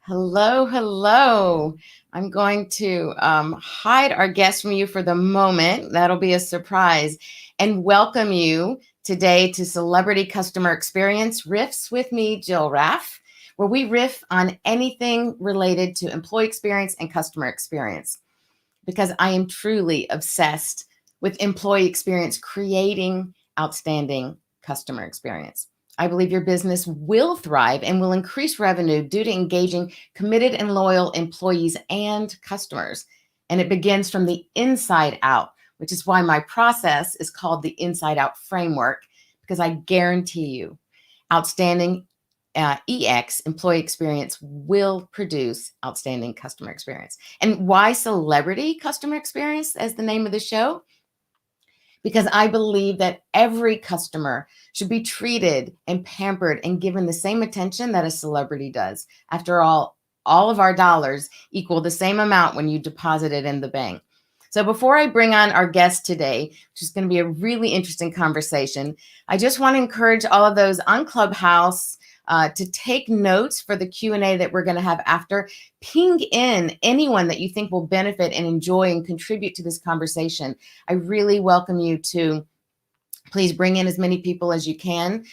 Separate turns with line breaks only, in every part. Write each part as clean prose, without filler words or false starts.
Hello, hello. I'm going to hide our guest from you for the moment. That'll be a surprise. And welcome you today to Celebrity Customer Experience Riffs with me, Jill Raff, where we riff on anything related to employee experience and customer experience. Because I am truly obsessed with employee experience, creating outstanding customer experience. I believe your business will thrive and will increase revenue due to engaging committed and loyal employees and customers. And it begins from the inside out, which is why my process is called the Inside Out Framework, because I guarantee you outstanding EX, employee experience, will produce outstanding customer experience. And why celebrity customer experience as the name of the show? Because I believe that every customer should be treated and pampered and given the same attention that a celebrity does. After all of our dollars equal the same amount when you deposit it in the bank. So before I bring on our guest today, which is going to be a really interesting conversation, I just want to encourage all of those on Clubhouse to take notes for the Q&A that we're going to have after. Ping in anyone that you think will benefit and enjoy and contribute to this conversation. I really welcome you to please bring in as many people as you can,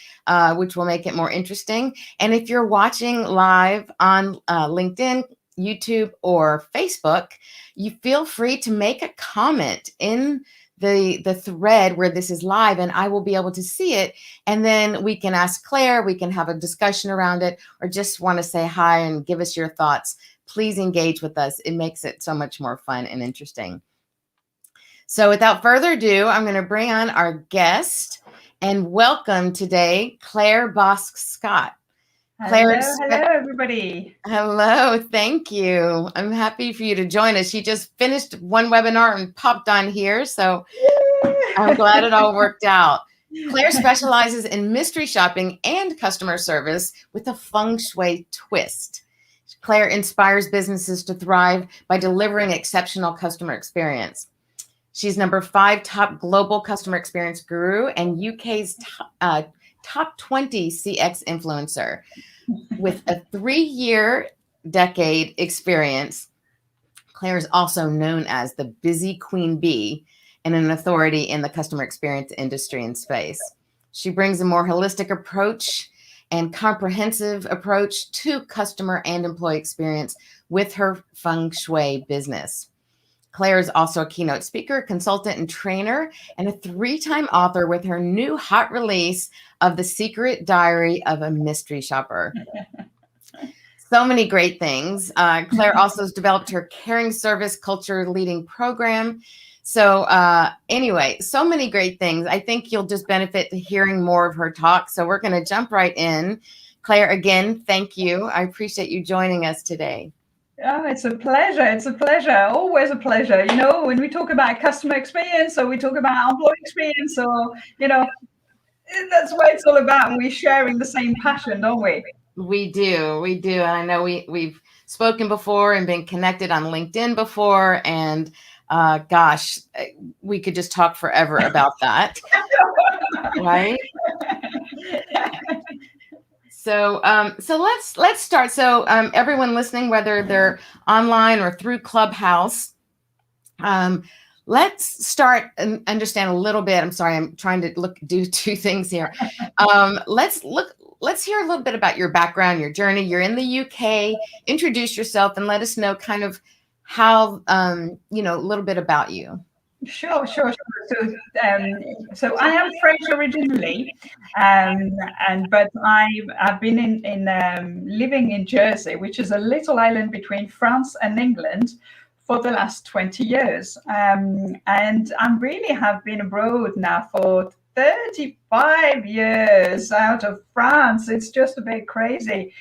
which will make it more interesting. And if you're watching live on LinkedIn, YouTube, or Facebook, you feel free to make a comment in the thread where this is live, and I will be able to see it. And then we can ask Claire, we can have a discussion around it, or just want to say hi and give us your thoughts. Please engage with us. It makes it so much more fun and interesting. So without further ado, I'm going to bring on our guest and welcome today, Claire Bosk-Scott.
Hello, everybody.
Hello, thank you. I'm happy for you to join us. She just finished one webinar and popped on here, so I'm glad it all worked out. Claire specializes in mystery shopping and customer service with a Feng Shui twist. Claire inspires businesses to thrive by delivering exceptional customer experience. She's number 5 top global customer experience guru and UK's top 20 CX influencer. With a 3-year decade experience, Claire is also known as the busy queen bee and an authority in the customer experience industry and space. She brings a more holistic approach and comprehensive approach to customer and employee experience with her Feng Shui business. Claire is also a keynote speaker, consultant, and trainer, and a 3-time author with her new hot release of The Secret Diary of a Mystery Shopper. So many great things. Claire also has developed her caring service culture leading program. So anyway, so many great things. I think you'll just benefit to hearing more of her talk. So we're going to jump right in. Claire, again, thank you. I appreciate you joining us today.
Oh, it's a pleasure. It's a pleasure. Always a pleasure. You know, when we talk about customer experience or we talk about employee experience or, you know, that's what it's all about. And we're sharing the same passion, don't we?
We do. We do. And I know we've spoken before and been connected on LinkedIn before. And gosh, we could just talk forever about that. Right? So let's start. So everyone listening, whether they're online or through Clubhouse, let's start and understand a little bit. I'm sorry, I'm trying to do 2 things here. Let's hear a little bit about your background, your journey. You're in the UK. Introduce yourself and let us know kind of how a little bit about you.
Sure. So I am French originally, but I've been in living in Jersey, which is a little island between France and England, for the last 20 years. And I really have been abroad now for 35 years out of France. It's just a bit crazy.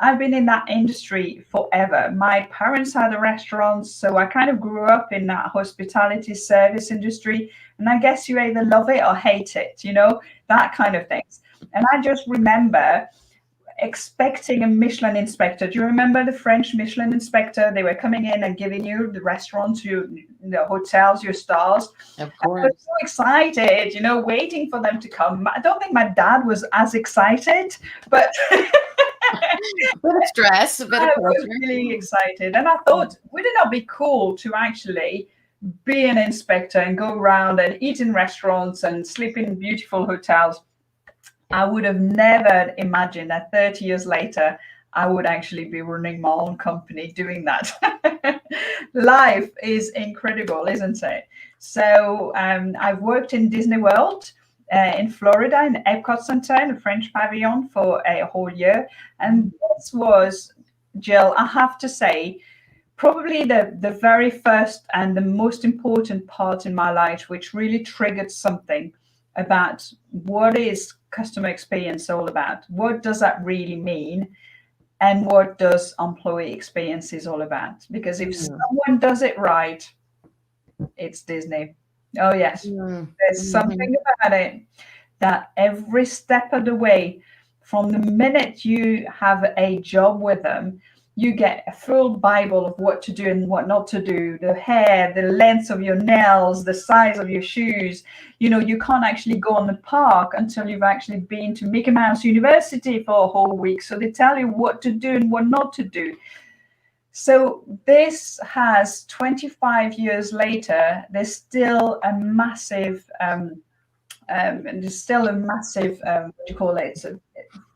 I've been in that industry forever. My parents had a restaurant, so I kind of grew up in that hospitality service industry. And I guess you either love it or hate it, you know, that kind of things. And I just remember expecting a Michelin inspector. Do you remember the French Michelin inspector? They were coming in and giving you the restaurants, the hotels, your stars.
Of course.
I was so excited, waiting for them to come. I don't think my dad was as excited, but
bit of stress, a bit of
I was
pressure.
really excited. And I thought, would it not be cool to actually be an inspector and go around and eat in restaurants and sleep in beautiful hotels? I would have never imagined that 30 years later, I would actually be running my own company doing that. Life is incredible, isn't it? So I've worked in Disney World in Florida, in the Epcot Center, in the French Pavilion for a whole year. And this was, Jill, I have to say, probably the very first and the most important part in my life, which really triggered something about what is customer experience all about, what does that really mean, and what does employee experience is all about. Because if
Mm,
someone does it right, it's Disney. Oh yes,
mm,
there's
mhm.
something about it that every step of the way, from the minute you have a job with them, you get a full Bible of what to do and what not to do, the hair, the length of your nails, the size of your shoes. You know, you can't actually go on the park until you've actually been to Mickey Mouse University for a whole week. So they tell you what to do and what not to do. So this has 25 years later, there's still a massive and there's still a massive what do you call it, so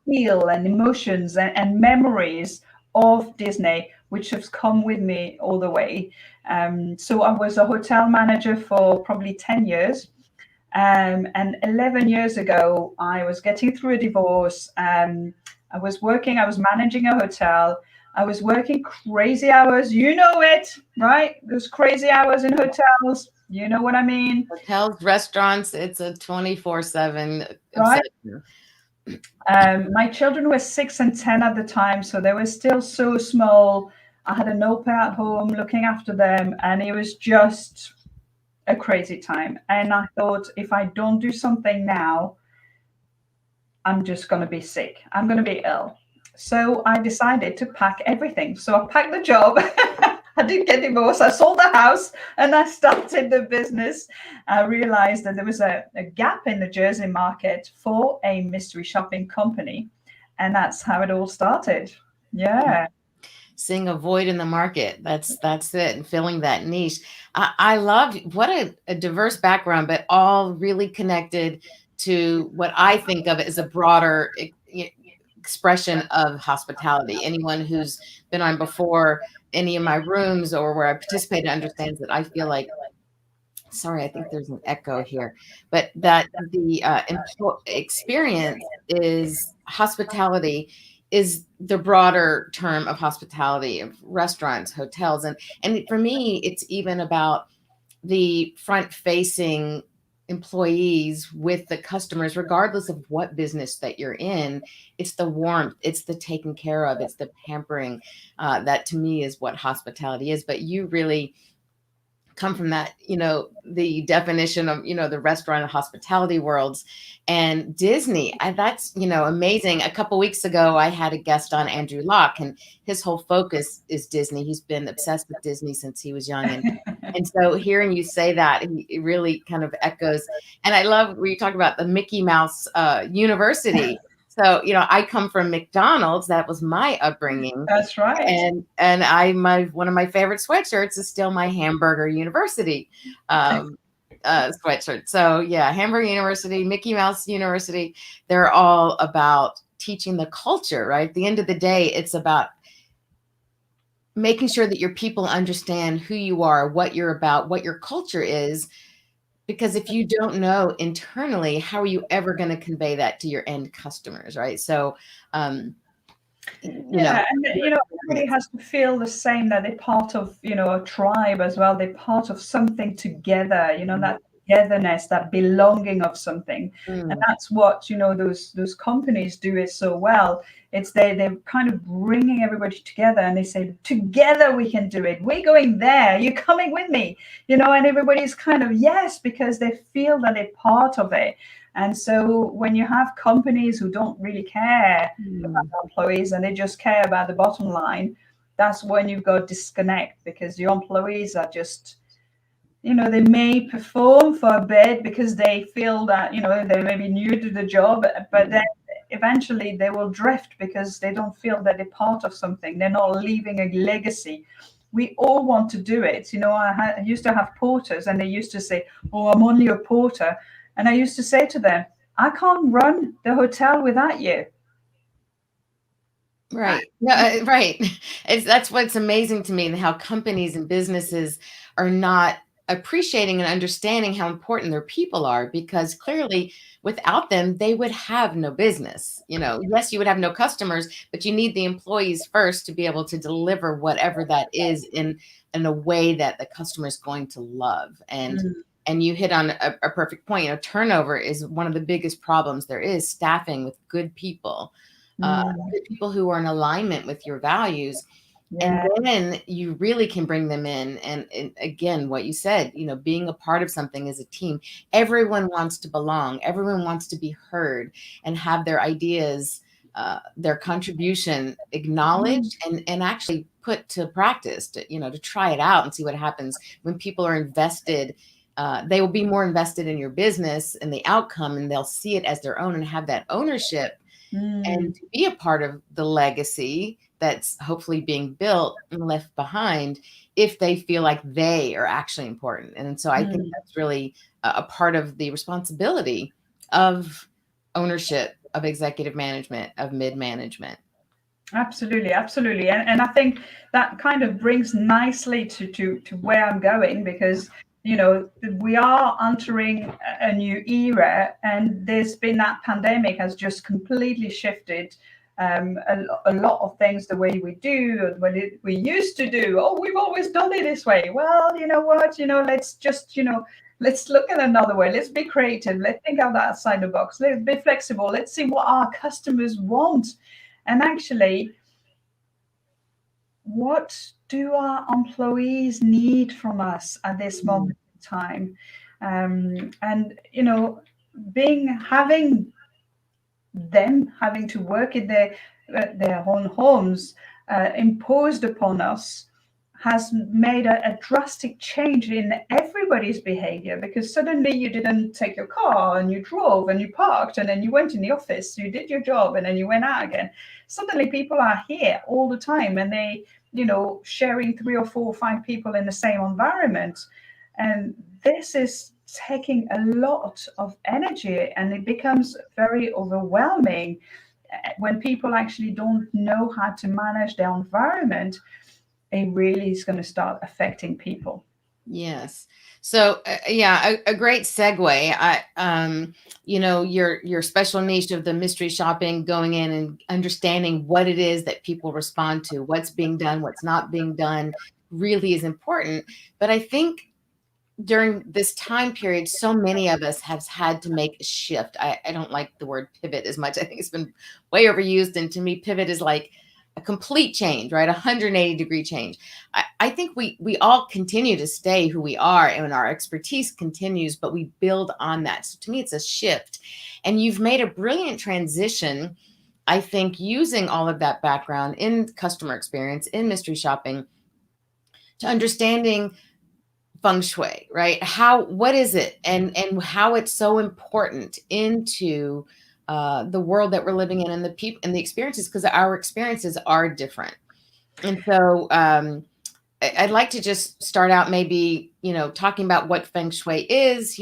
feel and emotions and memories of Disney, which has come with me all the way. So I was a hotel manager for probably 10 years. And 11 years ago, I was getting through a divorce. I was managing a hotel. I was working crazy hours. You know it, right? Those crazy hours in hotels. You know what I mean?
Hotels, restaurants, it's a 24/7
Right?
obsession.
My children were 6 and 10 at the time, so they were still so small. I had an au pair at home looking after them, and it was just a crazy time. And I thought, if I don't do something now, I'm just going to be sick. I'm going to be ill. So I decided to pack everything. So I packed the job. I didn't get divorced. I sold the house and I started the business. I realized that there was a gap in the Jersey market for a mystery shopping company. And that's how it all started. Yeah.
Seeing a void in the market. That's it, and filling that niche. I love what a diverse background, but all really connected to what I think of as a broader expression of hospitality. Anyone who's been on before any of my rooms or where I participated understands that I feel like, sorry, I think there's an echo here, but that the experience is hospitality is the broader term of hospitality, of restaurants, hotels. And for me, it's even about the front facing employees with the customers, regardless of what business that you're in. It's the warmth, it's the taking care of, it's the pampering. That to me is what hospitality is. But you really come from that, the definition of, the restaurant and hospitality worlds. And Disney, that's, amazing. A couple weeks ago, I had a guest on, Andrew Locke, and his whole focus is Disney. He's been obsessed with Disney since he was young. And so hearing you say that, it really kind of echoes. And I love where you talk about the Mickey Mouse University. So, I come from McDonald's. That was my upbringing.
That's right.
And one of my favorite sweatshirts is still my Hamburger University sweatshirt. So yeah, Hamburger University, Mickey Mouse University, they're all about teaching the culture, right? At the end of the day, it's about making sure that your people understand who you are, what you're about, what your culture is. Because if you don't know internally, how are you ever going to convey that to your end customers, right? So,
Yeah, and everybody has to feel the same, that they're part of, a tribe as well. They're part of something together, that togetherness, that belonging of something. And
Mm,
that's what, those companies do it so well. It's they're kind of bringing everybody together, and they say, together we can do it. We're going there. You're coming with me, and everybody's kind of, yes, because they feel that they're part of it. And so when you have companies who don't really care about
mm,
employees and they just care about the bottom line, that's when you've got disconnect, because your employees are just, they may perform for a bit because they feel that, they may be new to the job, but then eventually they will drift because they don't feel that they're part of something. They're not leaving a legacy. We all want to do it. I used to have porters, and they used to say, "Oh, I'm only a porter," and I used to say to them, "I can't run the hotel without you."
Right. No, right. That's what's amazing to me, and how companies and businesses are not appreciating and understanding how important their people are, because clearly without them they would have no business. Yes, you would have no customers, but you need the employees first to be able to deliver whatever that is in a way that the customer is going to love. And you hit on a perfect point. Turnover is one of the biggest problems there is. Staffing with good people,
Mm,
people who are in alignment with your values, and
yeah.
then you really can bring them in. And again, what you said, being a part of something as a team, everyone wants to belong, everyone wants to be heard and have their ideas, their contribution
Mm,
acknowledged and actually put to practice, to try it out and see what happens. When people are invested, they will be more invested in your business and the outcome, and they'll see it as their own and have that ownership, and
mm,
to be a part of the legacy that's hopefully being built and left behind, if they feel like they are actually important. And so I think
mm.
that's really a part of the responsibility of ownership, of executive management, of mid management.
Absolutely, absolutely, and I think that kind of brings nicely to where I'm going, because we are entering a new era, and there's been that pandemic has just completely shifted a lot of things, the way we do, what we used to do. Oh, we've always done it this way. Well, you know what? Let's just let's look at another way. Let's be creative. Let's think outside the box. Let's be flexible. Let's see what our customers want. And actually, what do our employees need from us at this
Mm.
moment in time? And being having them having to work in their own homes imposed upon us has made a drastic change in everybody's behavior, because suddenly you didn't take your car and you drove and you parked and then you went in the office, you did your job, and then you went out again. Suddenly people are here all the time, and they sharing 3 or 4 or 5 people in the same environment, and this is taking a lot of energy, and it becomes very overwhelming when people actually don't know how to manage their environment. It really is going to start affecting people.
Yes. So yeah, a great segue. Your special niche of the mystery shopping, going in and understanding what it is that people respond to, what's being done, what's not being done, really is important. But I think during this time period, so many of us have had to make a shift. I don't like the word pivot as much. I think it's been way overused. And to me, pivot is like a complete change, right? 180-degree change. I think we all continue to stay who we are, and our expertise continues, but we build on that. So to me, it's a shift. And you've made a brilliant transition, I think, using all of that background in customer experience, in mystery shopping, to understanding Feng Shui, right? What is it, and how it's so important into the world that we're living in, and the people and the experiences, because our experiences are different. And so I'd like to just start out, maybe, talking about what Feng Shui is.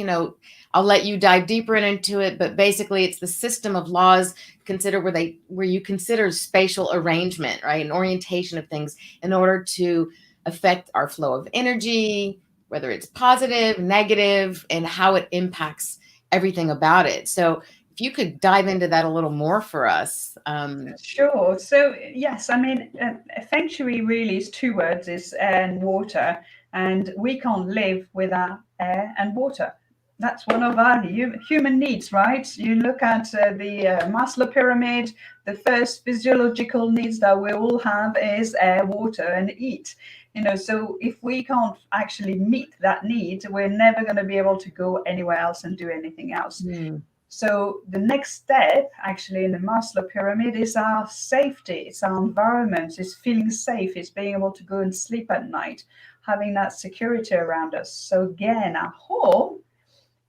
I'll let you dive deeper into it, but basically it's the system of laws where you consider spatial arrangement, right? And orientation of things in order to affect our flow of energy, whether it's positive, negative, and how it impacts everything about it. So if you could dive into that a little more for us.
Sure. So yes, I mean, Feng Shui really is 2 words: is air and water, and we can't live without air and water. That's one of our human needs, right? You look at the Maslow pyramid. The first physiological needs that we all have is air, water, and eat. So if we can't actually meet that need, we're never going to be able to go anywhere else and do anything else.
Hmm.
So the next step, actually, in the Maslow pyramid is our safety. It's our environment. It's feeling safe. It's being able to go and sleep at night, having that security around us. So again, our home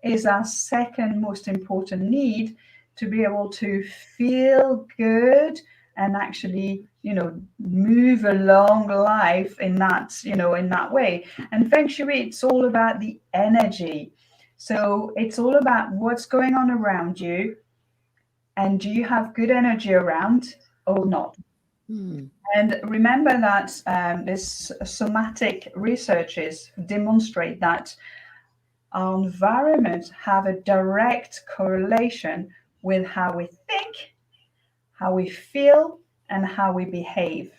is our second most important need, to be able to feel good and actually, move along life in that, in that way. And Feng Shui, it's all about the energy. So it's all about what's going on around you, and do you have good energy around or not?
Hmm.
And remember that this somatic researches demonstrate that our environment have a direct correlation with how we think, how we feel, and how we behave.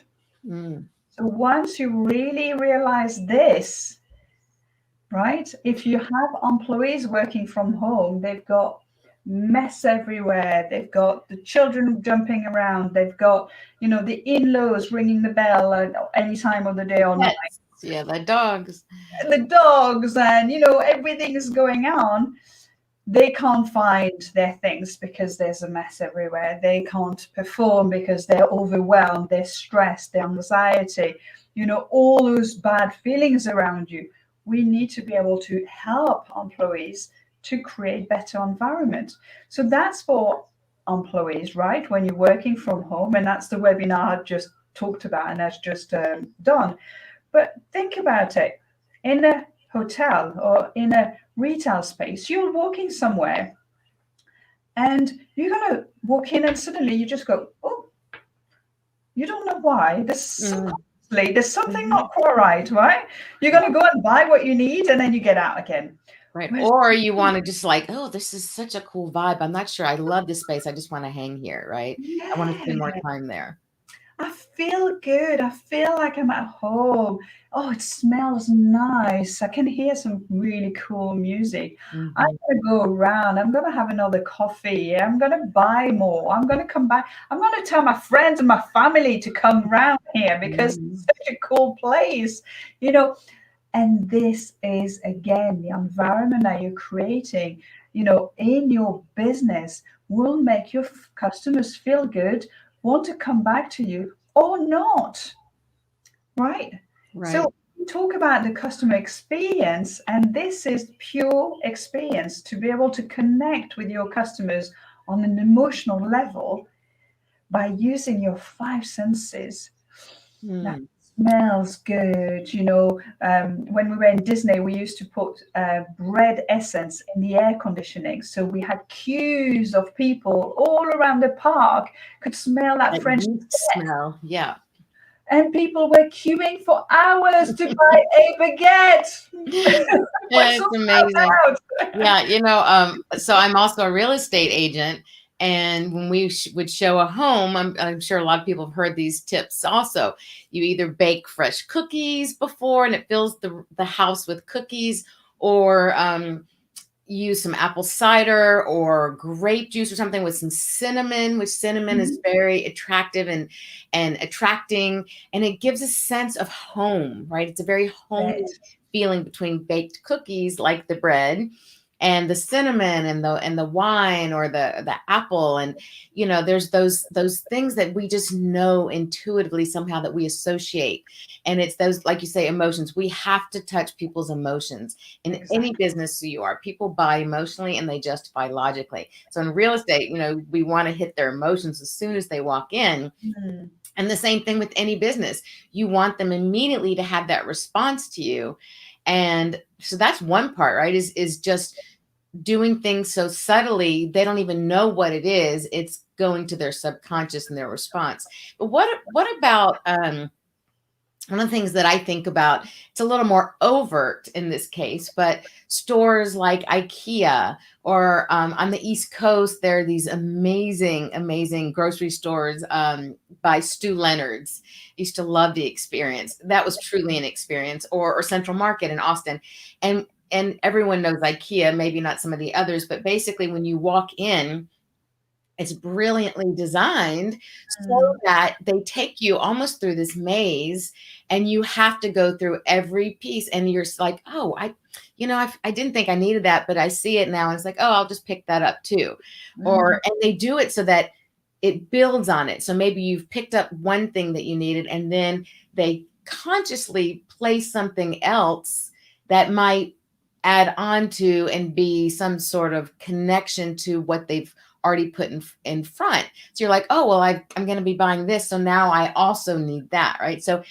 Hmm.
So once you really realize this, right? If you have employees working from home, they've got mess everywhere. They've got the children jumping around. They've got, the in-laws ringing the bell at any time of the day or night.
Pets. Yeah, the dogs.
The dogs and, everything is going on. They can't find their things because there's a mess everywhere. They can't perform because they're overwhelmed, they're stressed, their anxiety, all those bad feelings around you. We need to be able to help employees to create better environment. So that's for employees, right? When you're working from home, and that's the webinar I just talked about and that's just done. But think about it. In a hotel or in a retail space, you're walking somewhere and you're going to walk in and suddenly you just go, oh, you don't know why.
Mm.
There's something
Mhm.
not quite right, right? You're going to go and buy what you need and then you get out again.
Right.
Whereas,
Or you want to just like, oh, this is such a cool vibe. I'm not sure. I love this space. I just want to hang here. Right. I want to spend more
yeah,
time there.
I feel good. I feel like I'm at home. Oh, it smells nice. I can hear some really cool music. I'm
Hmm.
going to go around. I'm going to have another coffee. I'm going to buy more. I'm going to come back. I'm going to tell my friends and my family to come round here because it's
Hmm.
such a cool place, you know. And this is, again, the environment that you're creating, in your business will make your customers feel good, want to come back to you or not, right?
Right.
So we talk about the customer experience, and this is pure experience to be able to connect with your customers on an emotional level by using your five senses. That
Hmm.
smells good. When we were in Disney, we used to put bread essence in the air conditioning. So we had queues of people all around the park could smell that
That
French
wheat
baguette.
smell. Yeah.
And people were queuing for hours to buy a baguette.
Yeah,
What's so
it's amazing.
about?
Yeah, so I'm also a real estate agent, and when we would show a home, I'm sure a lot of people have heard these tips also. You either bake fresh cookies before, and it fills the house with cookies, or use some apple cider or grape juice or something with some cinnamon, which cinnamon is
Mhm.
very attractive and attracting, and it gives a sense of home, right? It's a very homey
Right.
feeling between baked cookies like the bread and the cinnamon and the wine or the apple. And there's those things that we just know intuitively somehow that we associate. And it's those, like you say, emotions. We have to touch people's emotions in any
Exactly.
business you are. People buy emotionally and they justify logically. So in real estate, we want to hit their emotions as soon as they walk in.
Mm.
And the same thing with any business. You want them immediately to have that response to you. And so that's one part, right? Is just doing things so subtly they don't even know what it is. It's going to their subconscious and their response. But what about one of the things that I think about, it's a little more overt in this case, but stores like IKEA or on the East Coast, there are these amazing, amazing grocery stores by Stu Leonard's. Used to love the experience. That was truly an experience. Or Central Market in Austin, and everyone knows IKEA, maybe not some of the others, but basically when you walk in, it's brilliantly designed so
Mm.
that they take you almost through this maze, and you have to go through every piece, and you're like, oh, I didn't think I needed that, but I see it now. And it's like, oh, I'll just pick that up too.
Mm.
And they do it so that it builds on it. So maybe you've picked up one thing that you needed, and then they consciously place something else that might add on to and be some sort of connection to what they've already put in front. So you're like, oh, well, I'm going to be buying this. So now I also need that. Right. So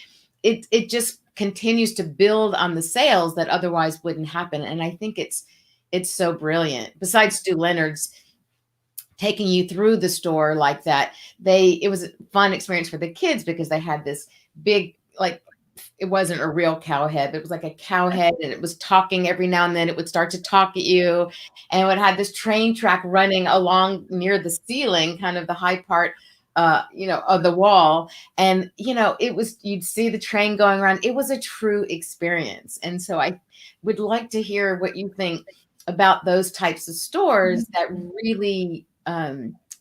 it just continues to build on the sales that otherwise wouldn't happen. And I think it's so brilliant. Besides Stu Leonard's taking you through the store like that, it was a fun experience for the kids because they had this big, like, it wasn't a real cow head, but it was like a cow head, and it was talking every now and then. It would start to talk at you, and it would have this train track running along near the ceiling, kind of the high part, of the wall. And, you'd see the train going around. It was a true experience. And so I would like to hear what you think about those types of stores that really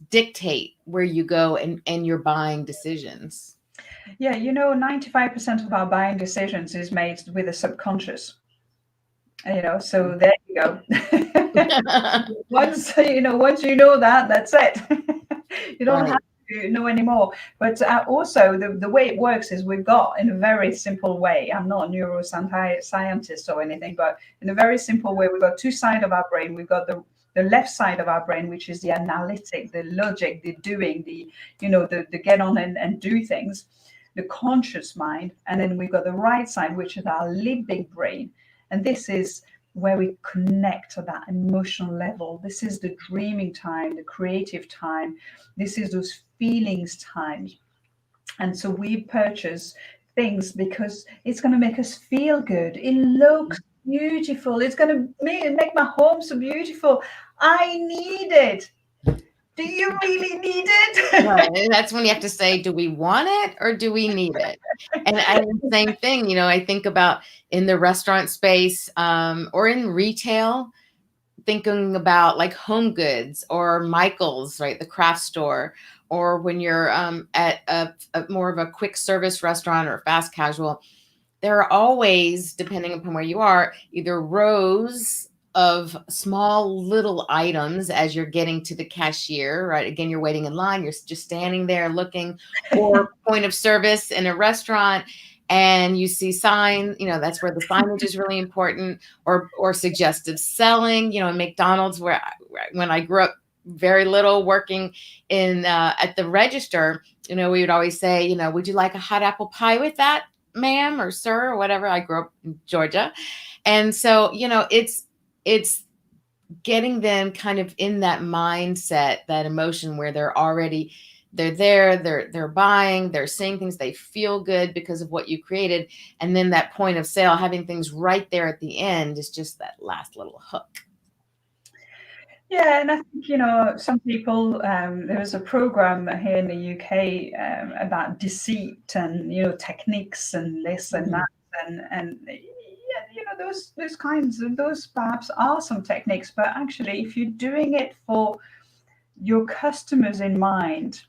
dictate where you go and your buying decisions.
Yeah, 95% of our buying decisions is made with the subconscious. So there you go. Once you know that, that's it. You don't
Right.
have to know anymore. But also, the way it works is we've got, in a very simple way, I'm not a neuroscientist or anything, but in a very simple way, we've got two sides of our brain. We've got the left side of our brain, which is the analytic, the logic, the doing, the get on and do things, the conscious mind. And then we've got the right side, which is our limbic brain. And this is where we connect to that emotional level. This is the dreaming time, the creative time. This is those feelings times. And so we purchase things because it's going to make us feel good. It looks beautiful. It's going to make my home so beautiful. I need it. Do you really need it?
Right. And that's when you have to say, do we want it or do we need it? And the same thing, I think about in the restaurant space, or in retail, thinking about like Home Goods or Michael's, right? The craft store, or when you're at a more of a quick service restaurant or fast casual, there are always, depending upon where you are, either rows of small little items as you're getting to the cashier, right? Again, you're waiting in line, you're just standing there looking, or point of service in a restaurant, and you see sign, that's where the signage is really important, or suggestive selling, in McDonald's, when I grew up very little working in at the register, we would always say, would you like a hot apple pie with that, ma'am or sir, or whatever. I grew up in Georgia. And so, it's getting them kind of in that mindset, that emotion where they're there, they're buying, they're seeing things, they feel good because of what you created. And then that point of sale, having things right there at the end, is just that last little hook.
Yeah, and I think, some people, there was a program here in the UK about deceit and, techniques and this and that. And yeah, those kinds of, those perhaps are some techniques, but actually, if you're doing it for your customers in mind,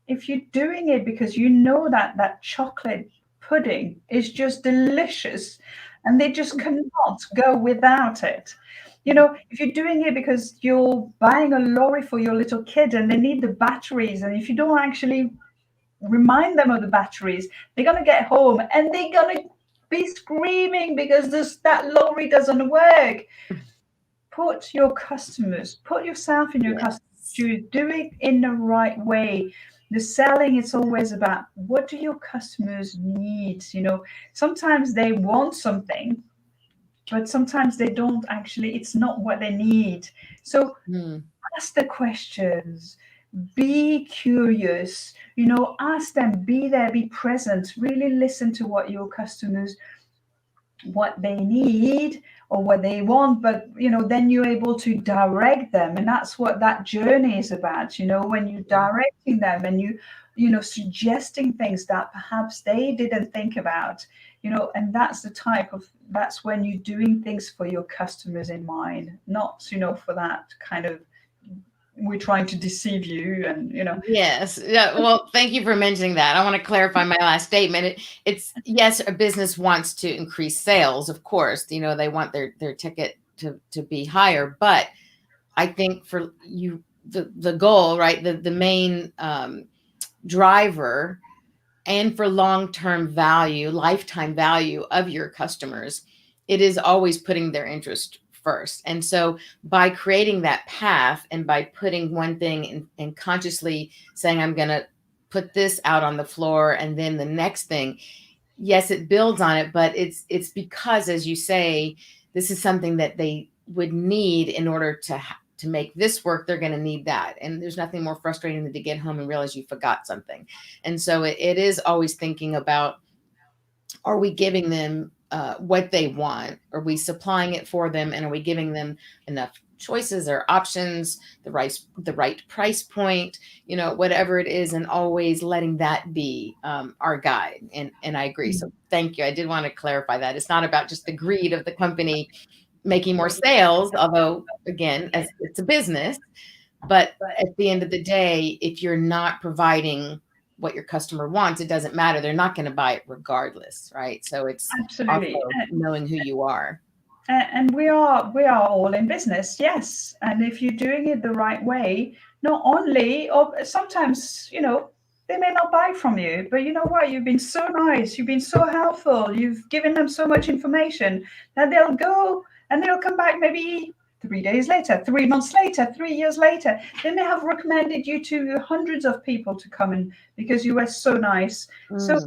if you're doing it because you know that chocolate pudding is just delicious and they just cannot go without it. If you're doing it because you're buying a lorry for your little kid and they need the batteries, and if you don't actually remind them of the batteries, they're going to get home and they're going to be screaming because that lorry doesn't work. Put yourself in your customers, do it in the right way. The selling, it's always about, what do your customers need? Sometimes they want something, but sometimes they don't actually, it's not what they need. So ask the questions, be curious, ask them, be there, be present, really listen to what your customers, what they need or what they want. But then you're able to direct them, and that's what that journey is about. When you're directing them and suggesting things that perhaps they didn't think about, and that's when you're doing things for your customers in mind, not for that kind of, we're trying to deceive you. And
Yes. Yeah. Well, thank you for mentioning that. I want to clarify my last statement. It's yes, a business wants to increase sales, of course. They want their ticket to be higher, but I think for you, the goal, right, the main driver, and for long-term value, lifetime value of your customers, it is always putting their interest first. And so by creating that path and by putting one thing and consciously saying, I'm going to put this out on the floor and then the next thing, yes, it builds on it, but it's because, as you say, this is something that they would need in order to make this work. They're going to need that. And there's nothing more frustrating than to get home and realize you forgot something. And so it is always thinking about, are we giving them what they want? Are we supplying it for them? And are we giving them enough choices or options, the right price point, whatever it is, and always letting that be our guide. And I agree. So thank you. I did want to clarify that. It's not about just the greed of the company making more sales, although again, as it's a business, but at the end of the day, if you're not providing what your customer wants, it doesn't matter. They're not going to buy it regardless, right? So it's
Absolutely.
also knowing who you are.
And we are all in business, yes. And if you're doing it the right way, not only, or sometimes, they may not buy from you, but you know what? You've been so nice, you've been so helpful, you've given them so much information that they'll go and they'll come back maybe 3 days later, 3 months later, 3 years later. They may have recommended you to hundreds of people to come in because you were so nice. So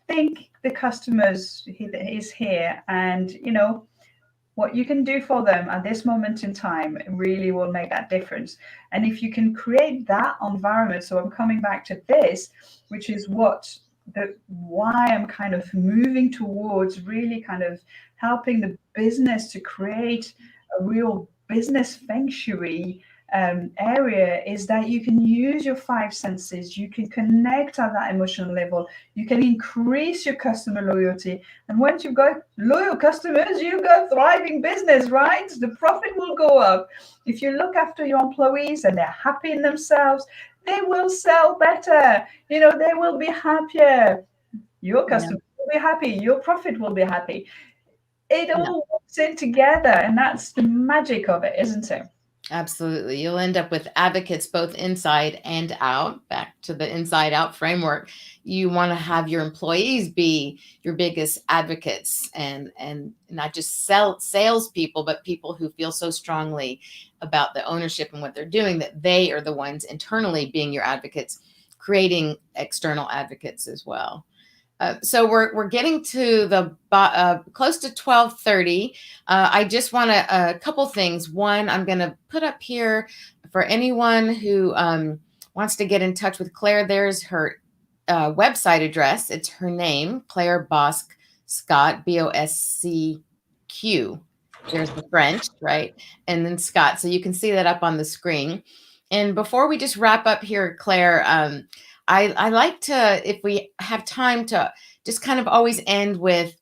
think the customers is here, and what you can do for them at this moment in time really will make that difference. And if you can create that environment, so I'm coming back to this, which is why I'm kind of moving towards really kind of helping the business to create a real business feng shui area, is that you can use your five senses, you can connect at that emotional level, you can increase your customer loyalty. And once you've got loyal customers, you've got thriving business, right? The profit will go up. If you look after your employees and they're happy in themselves, they will sell better. They will be happier. Your customers will be happy. Your profit will be happy. It all works in together, and that's the magic of it, isn't it?
Absolutely. You'll end up with advocates both inside and out. Back to the inside out framework. You want to have your employees be your biggest advocates, and not just salespeople, but people who feel so strongly about the ownership and what they're doing that they are the ones internally being your advocates, creating external advocates as well. So we're getting to the close to 12:30. I just want a couple things. One, I'm going to put up here for anyone who wants to get in touch with Claire. There's her website address. It's her name, Claire Bosc Scott, Boscq. There's the French, right? And then Scott. So you can see that up on the screen. And before we just wrap up here, Claire, I like to, if we have time, to just kind of always end with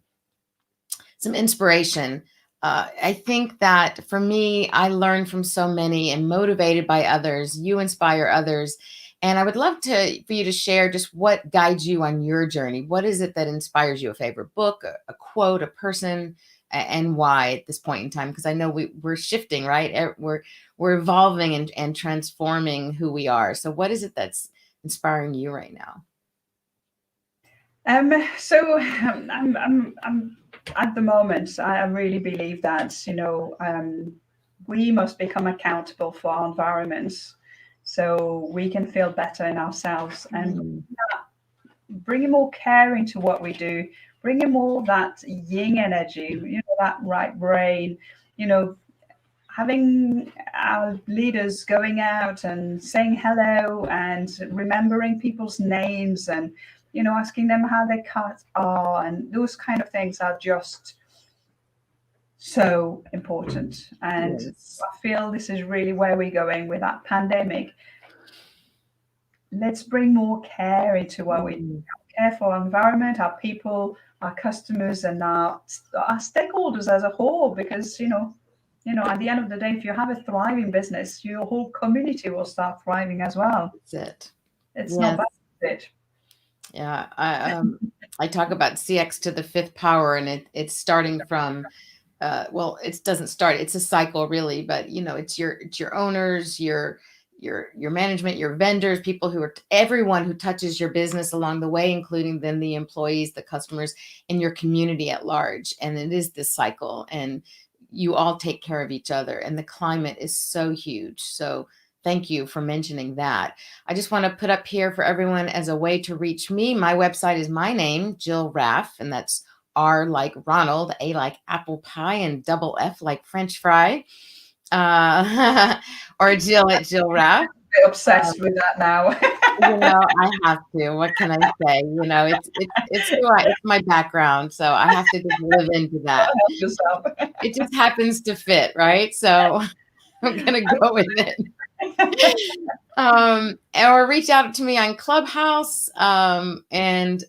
some inspiration. I think that for me, I learn from so many and motivated by others. You inspire others. And I would love for you to share just what guides you on your journey. What is it that inspires you? A favorite book, a quote, a person, and why at this point in time? Because I know we're shifting, right? We're evolving and transforming who we are. So what is it that's inspiring you right now?
So I'm at the moment, I really believe that we must become accountable for our environments, so we can feel better in ourselves and bringing more care into what we do, bringing more that yin energy, that right brain, having our leaders going out and saying hello and remembering people's names and asking them how their cats are, and those kind of things are just so important. And
Yes.
I feel this is really where we're going with that pandemic. Let's bring more care into what we care for our environment, our people, our customers, and our stakeholders as a whole. Because at the end of the day, if you have a thriving business, your whole community will start thriving as well.
That's it.
It's not
Yes.
bad, is it?
Yeah. I talk about CX to the fifth power, and it's starting from well, it doesn't start, it's a cycle really, but it's your owners, your management, your vendors, people who are everyone who touches your business along the way, including then the employees, the customers, and your community at large. And it is this cycle. And you all take care of each other, and the climate is so huge. So thank you for mentioning that. I just want to put up here for everyone as a way to reach me. My website is my name, Jill Raff, and that's R like Ronald, A like apple pie, and double F like French fry. Or Jill at Jill Raff.
Obsessed with that now.
I have to. What can I say? It's my background, so I have to just live into that.
Help yourself.
It just happens to fit, right? So I'm gonna go with it. Or reach out to me on Clubhouse and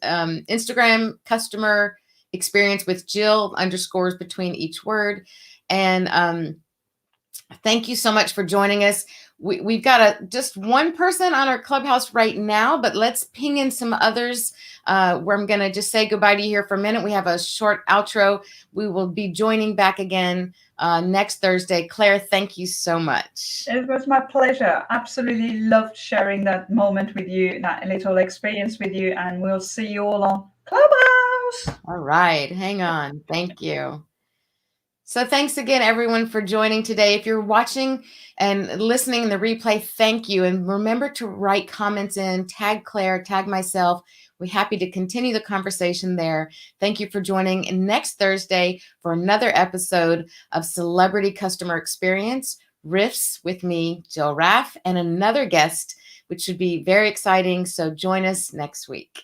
Instagram, customer experience with Jill underscores between each word. And thank you so much for joining us. We've got just one person on our Clubhouse right now, but let's ping in some others where I'm going to just say goodbye to you here for a minute. We have a short outro. We will be joining back again next Thursday. Claire, thank you so much.
It was my pleasure. Absolutely loved sharing that moment with you, that little experience with you, and we'll see you all on Clubhouse.
All right. Hang on. Thank you. So thanks again, everyone, for joining today. If you're watching and listening in the replay, thank you. And remember to write comments in, tag Claire, tag myself. We're happy to continue the conversation there. Thank you for joining next Thursday for another episode of Celebrity Customer Experience, Riffs with me, Jill Raff, and another guest, which should be very exciting. So join us next week.